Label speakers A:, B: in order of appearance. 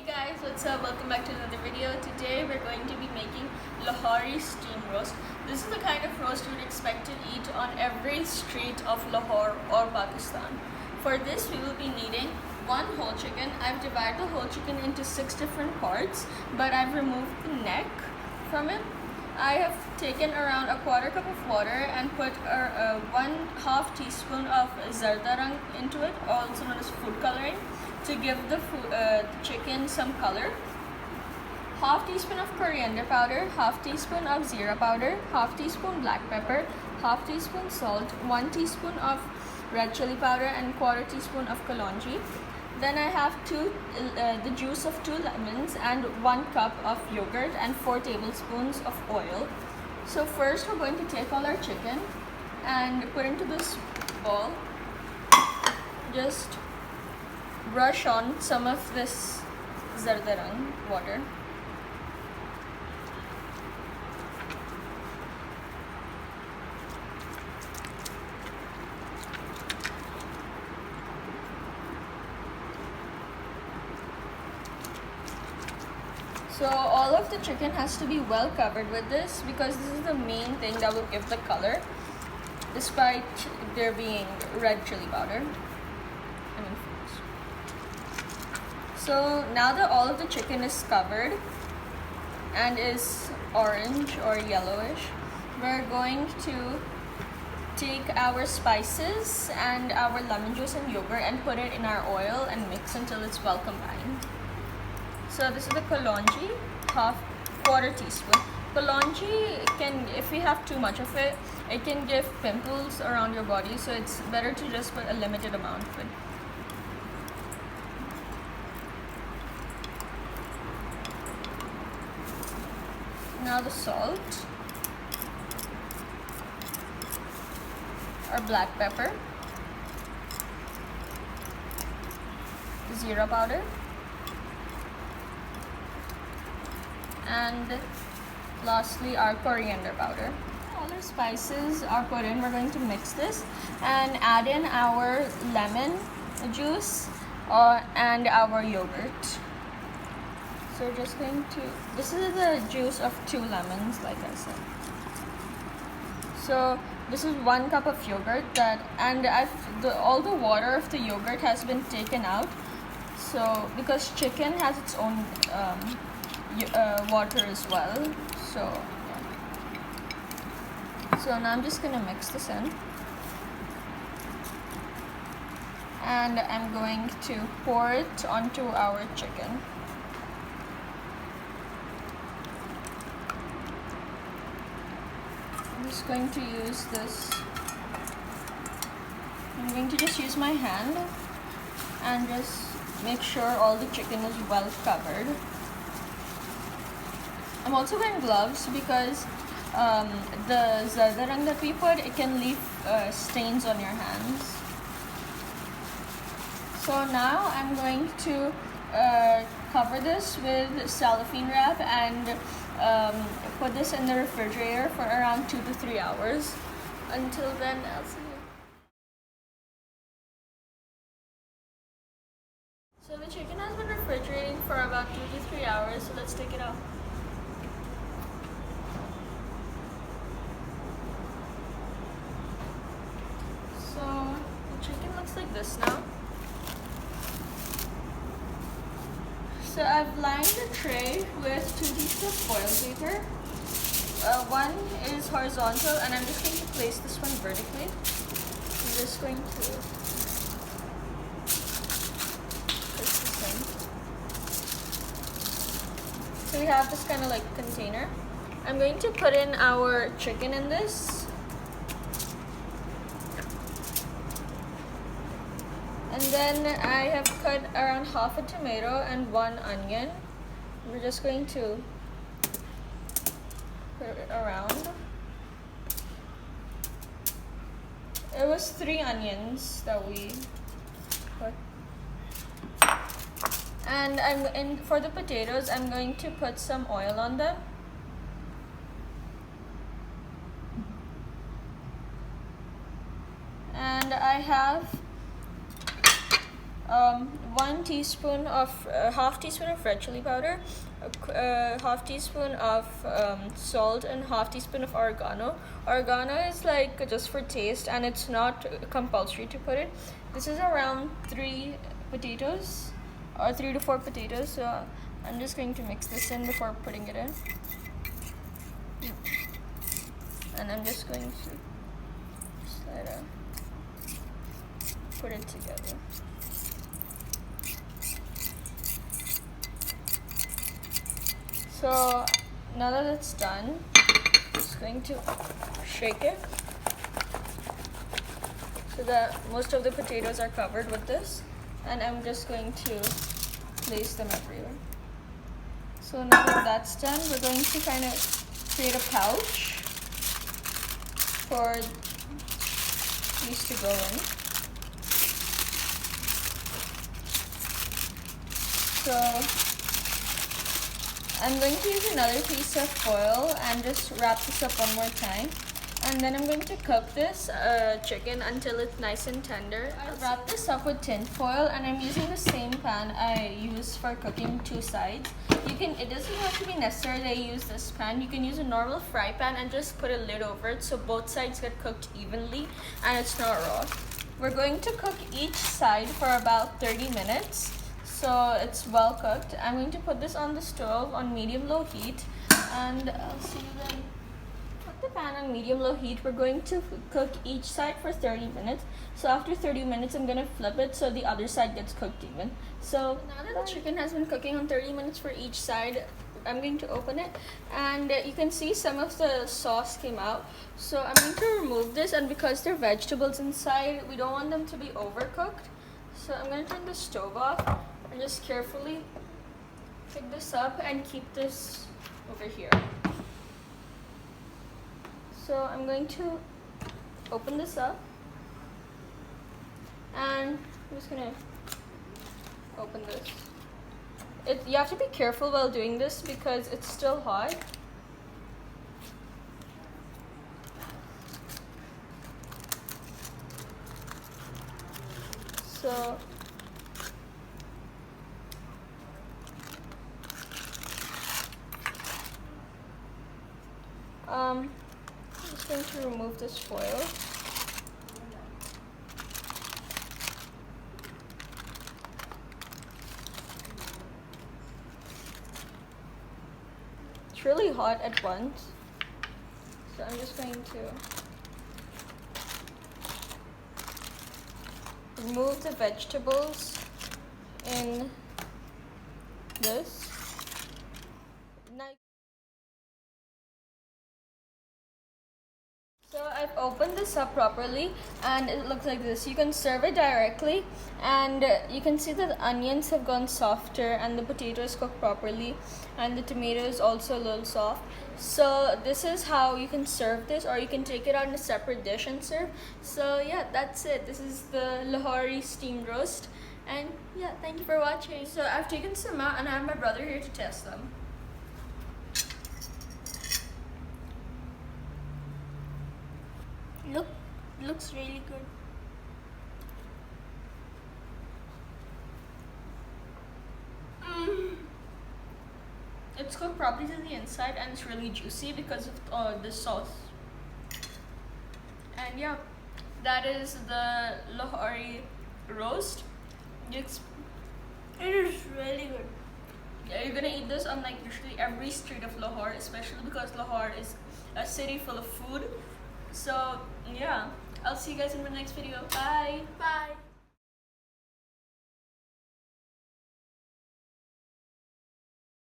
A: Guys, what's up? Welcome back to another video. Today we're going to be making Lahori steam roast. This is the kind of roast you would expect to eat on every street of Lahore or Pakistan. For this we will be needing one whole chicken. I've divided the whole chicken into 6 different parts, but I've removed the neck from it. I have taken around a quarter cup of water and put 1/2 teaspoon of zarda into it, also known as food coloring, to give the chicken some color. 1/2 teaspoon of coriander powder, 1/2 teaspoon of zira powder, 1/2 teaspoon black pepper, 1/2 teaspoon salt, 1 teaspoon of red chili powder, and 1/4 teaspoon of kalonji. Then I have the juice of 2 lemons and 1 cup of yogurt and 4 tablespoons of oil. So first we're going to take all our chicken and put into this bowl. Just brush on some of this zardarang water. So all of the chicken has to be well covered with this because this is the main thing that will give the color, despite there being red chili powder. So now that all of the chicken is covered and is orange or yellowish, we're going to take our spices and our lemon juice and yogurt and put it in our oil and mix until it's well combined. So this is the kalonji, 1/4 teaspoon. Kalonji if you have too much of it, it can give pimples around your body, so it's better to just put a limited amount of it. Now the salt, or black pepper, zira powder, and lastly our coriander powder. All our spices are put in. We're going to mix this and add in our lemon juice and our yogurt. So we're just going to, this is the juice of 2 lemons, like I said. So this is 1 cup of yogurt and all the water of the yogurt has been taken out. So because chicken has its own water as well. So now I'm just gonna mix this in, and I'm going to pour it onto our chicken. I'm just going to use this. I'm going to just use my hand and just make sure all the chicken is well covered. I'm also wearing gloves because the zardarang that we put, it can leave stains on your hands. So now I'm going to cover this with cellophane wrap and put this in the refrigerator for around 2 to 3 hours. Until then, I'll see you. So the chicken has been refrigerating for about 2 to 3 hours, so let's take it out. So the chicken looks like this now. So I've lined the tray with 2 pieces of foil paper. One is horizontal, and I'm just going to place this one vertically. I'm just going to place this in. So we have this kind of like container. I'm going to put in our chicken in this. And then I have cut around 1/2 a tomato and 1 onion. We're just going to put it around. It was 3 onions that we put. And for the potatoes, I'm going to put some oil on them. And I have 1 teaspoon of half teaspoon of red chili powder, half teaspoon of salt, and half teaspoon of oregano. Oregano is like just for taste, and it's not compulsory to put it. This is around 3 potatoes, or 3 to 4 potatoes. So I'm just going to mix this in before putting it in, and I'm just going to put it together. So now that it's done, I'm just going to shake it so that most of the potatoes are covered with this, and I'm just going to place them everywhere. So now that that's done, we're going to kind of create a pouch for these to go in. So I'm going to use another piece of foil and just wrap this up one more time, and then I'm going to cook this chicken until it's nice and tender. I wrap this up with tin foil, and I'm using the same pan I use for cooking 2 sides. It doesn't have to be necessary that you use this pan. You can use a normal fry pan and just put a lid over it so both sides get cooked evenly and it's not raw. We're going to cook each side for about 30 minutes. So it's well cooked. I'm going to put this on the stove on medium-low heat, and I'll see you then. Put the pan on medium-low heat. We're going to cook each side for 30 minutes. So after 30 minutes, I'm going to flip it so the other side gets cooked even. So now that the chicken has been cooking on 30 minutes for each side, I'm going to open it, and you can see some of the sauce came out. So I'm going to remove this, and because there are vegetables inside, we don't want them to be overcooked. So I'm going to turn the stove off and just carefully pick this up and keep this over here. So I'm going to open this up, and I'm just going to open this. You have to be careful while doing this because it's still hot. So I'm just going to remove this foil. It's really hot at once, so I'm just going to remove the vegetables in this. So I've opened this up properly, and it looks like this. You can serve it directly, and you can see that the onions have gone softer and the potatoes cooked properly, and the tomato is also a little soft. So this is how you can serve this, or you can take it out in a separate dish and serve. So yeah, that's it. This is the Lahori steamed roast, and yeah, thank you for watching. So I've taken some out, and I have my brother here to test them. Looks really good. It's cooked properly to the inside, and it's really juicy because of the sauce. And yeah, that is the Lahori roast. It is really good. Yeah, you're gonna eat this on like usually every street of Lahore, especially because Lahore is a city full of food. So yeah, I'll see you guys in the next video. Bye.
B: Bye.